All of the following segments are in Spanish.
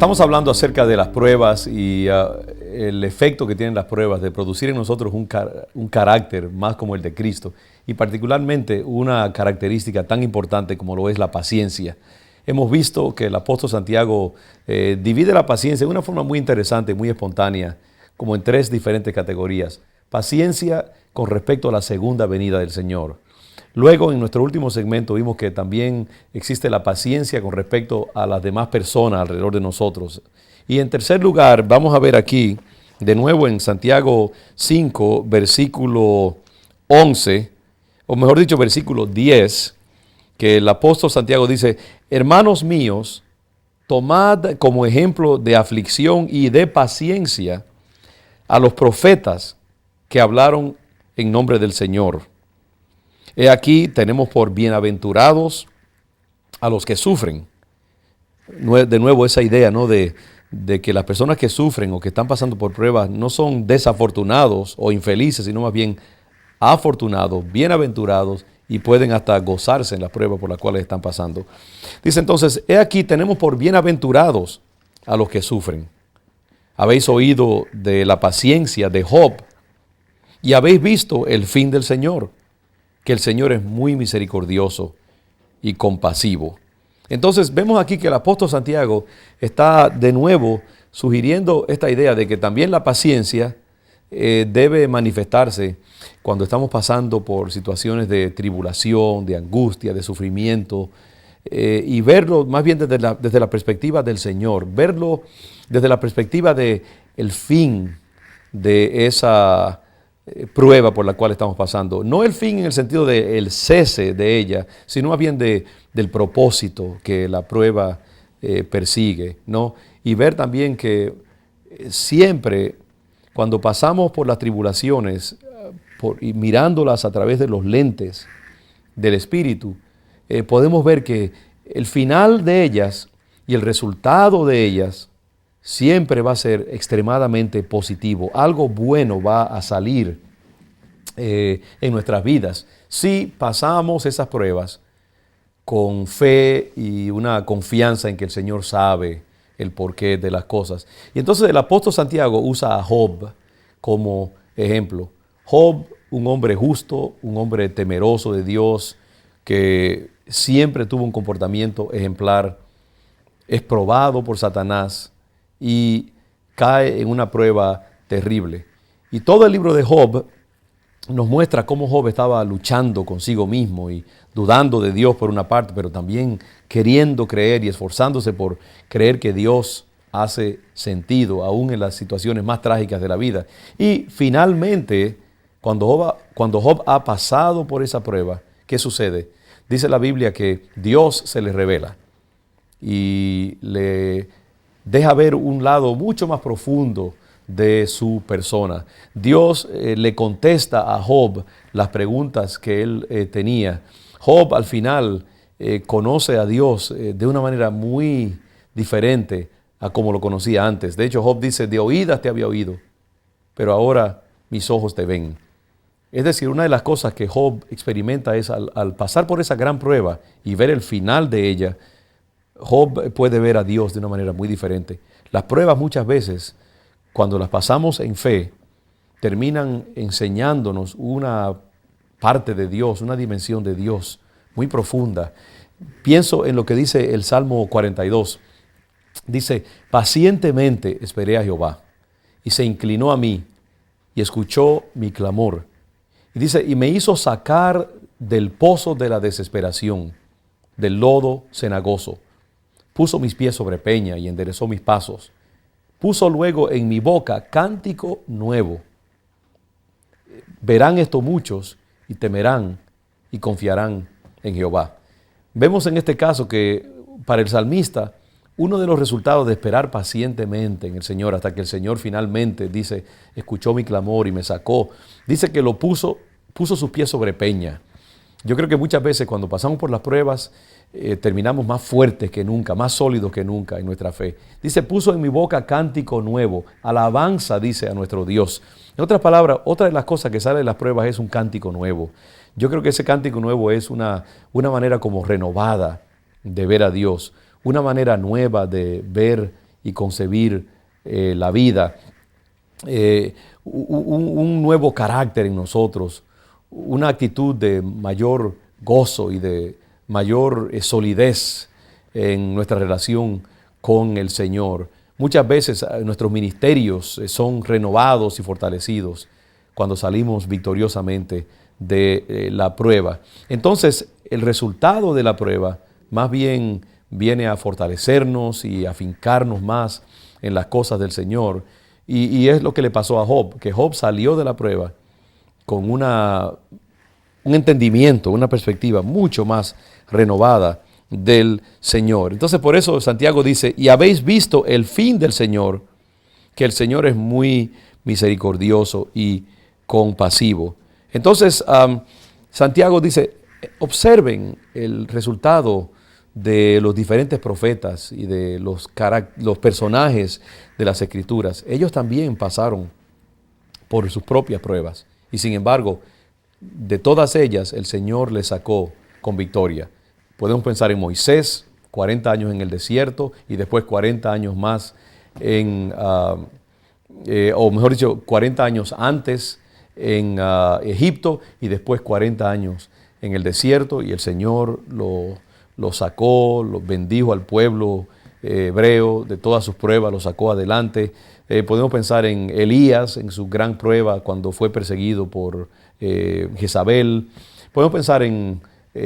Estamos hablando acerca de las pruebas y el efecto que tienen las pruebas de producir en nosotros un carácter más como el de Cristo y particularmente una característica tan importante como lo es la paciencia. Hemos visto que el apóstol Santiago divide la paciencia de una forma muy interesante, muy espontánea, como en tres diferentes categorías. Paciencia con respecto a la segunda venida del Señor. Luego, en nuestro último segmento, vimos que también existe la paciencia con respecto a las demás personas alrededor de nosotros. Y en tercer lugar, vamos a ver aquí, de nuevo en Santiago 5, versículo 11, o mejor dicho, versículo 10, que el apóstol Santiago dice: hermanos míos, tomad como ejemplo de aflicción y de paciencia a los profetas que hablaron en nombre del Señor. He aquí tenemos por bienaventurados a los que sufren. De nuevo esa idea, ¿no? de que las personas que sufren o que están pasando por pruebas no son desafortunados o infelices, sino más bien afortunados, bienaventurados y pueden hasta gozarse en las pruebas por las cuales están pasando. Dice entonces, he aquí tenemos por bienaventurados a los que sufren. Habéis oído de la paciencia de Job y habéis visto el fin del Señor, que el Señor es muy misericordioso y compasivo. Entonces vemos aquí que el apóstol Santiago está de nuevo sugiriendo esta idea de que también la paciencia debe manifestarse cuando estamos pasando por situaciones de tribulación, de angustia, de sufrimiento, y verlo más bien desde la perspectiva del Señor, verlo desde la perspectiva de el fin de esa prueba por la cual estamos pasando. No el fin en el sentido del cese de ella, sino más bien del propósito que la prueba persigue, ¿no? Y ver también que siempre cuando pasamos por las tribulaciones y mirándolas a través de los lentes del Espíritu, podemos ver que el final de ellas y el resultado de ellas siempre va a ser extremadamente positivo. Algo bueno va a salir en nuestras vidas si pasamos esas pruebas con fe y una confianza en que el Señor sabe el porqué de las cosas. Y entonces el apóstol Santiago usa a Job como ejemplo. Job, un hombre justo, un hombre temeroso de Dios, que siempre tuvo un comportamiento ejemplar, es probado por Satanás y cae en una prueba terrible. Y todo el libro de Job nos muestra cómo Job estaba luchando consigo mismo y dudando de Dios por una parte, pero también queriendo creer y esforzándose por creer que Dios hace sentido aún en las situaciones más trágicas de la vida. Y finalmente, cuando Job ha pasado por esa prueba, ¿qué sucede? Dice la Biblia que Dios se le revela y le deja ver un lado mucho más profundo de su persona. Dios le contesta a Job las preguntas que él tenía. Job al final conoce a Dios de una manera muy diferente a como lo conocía antes. De hecho, Job dice: de oídas te había oído, pero ahora mis ojos te ven. Es decir, una de las cosas que Job experimenta es al pasar por esa gran prueba y ver el final de ella, Job puede ver a Dios de una manera muy diferente. Las pruebas muchas veces, cuando las pasamos en fe, terminan enseñándonos una parte de Dios, una dimensión de Dios muy profunda. Pienso en lo que dice el Salmo 42. Dice: pacientemente esperé a Jehová, y se inclinó a mí, y escuchó mi clamor. Y dice: y me hizo sacar del pozo de la desesperación, del lodo cenagoso. Puso mis pies sobre peña y enderezó mis pasos. Puso luego en mi boca cántico nuevo. Verán esto muchos y temerán y confiarán en Jehová. Vemos en este caso que para el salmista, uno de los resultados de esperar pacientemente en el Señor hasta que el Señor finalmente dice: escuchó mi clamor y me sacó, dice que lo puso sus pies sobre peña. Yo creo que muchas veces cuando pasamos por las pruebas terminamos más fuertes que nunca, más sólidos que nunca en nuestra fe. Dice: puso en mi boca cántico nuevo, alabanza, dice, a nuestro Dios. En otras palabras, otra de las cosas que sale de las pruebas es un cántico nuevo. Yo creo que ese cántico nuevo es una manera como renovada de ver a Dios, una manera nueva de ver y concebir la vida, un nuevo carácter en nosotros, una actitud de mayor gozo y de mayor solidez en nuestra relación con el Señor. Muchas veces nuestros ministerios son renovados y fortalecidos cuando salimos victoriosamente de la prueba. Entonces, el resultado de la prueba más bien viene a fortalecernos y a afincarnos más en las cosas del Señor. Y es lo que le pasó a Job, que Job salió de la prueba con un entendimiento, una perspectiva mucho más renovada del Señor. Entonces, por eso Santiago dice, y habéis visto el fin del Señor, que el Señor es muy misericordioso y compasivo. Entonces, Santiago dice, observen el resultado de los diferentes profetas y de los personajes de las Escrituras. Ellos también pasaron por sus propias pruebas y sin embargo, de todas ellas el Señor les sacó con victoria. Podemos pensar en Moisés, 40 años en el desierto y después 40 años más o mejor dicho, 40 años antes en Egipto y después 40 años en el desierto, y el Señor lo sacó, lo bendijo al pueblo hebreo de todas sus pruebas, lo sacó adelante. Podemos pensar en Elías, en su gran prueba cuando fue perseguido por Jezabel. Podemos pensar en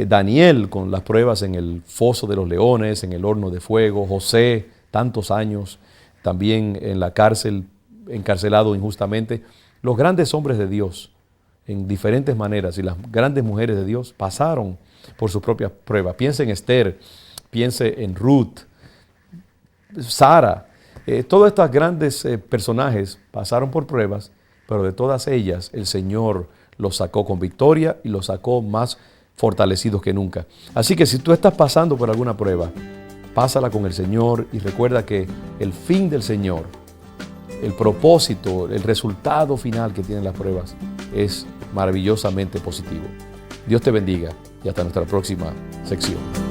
Daniel con las pruebas en el foso de los leones, en el horno de fuego. José, tantos años también en la cárcel, encarcelado injustamente. Los grandes hombres de Dios, en diferentes maneras, y las grandes mujeres de Dios pasaron por sus propias pruebas. Piense en Esther, piense en Ruth, Sara. Todos estos grandes personajes pasaron por pruebas, pero de todas ellas el Señor los sacó con victoria y los sacó más fortalecidos que nunca. Así que si tú estás pasando por alguna prueba, pásala con el Señor y recuerda que el fin del Señor, el propósito, el resultado final que tienen las pruebas es maravillosamente positivo. Dios te bendiga y hasta nuestra próxima sección.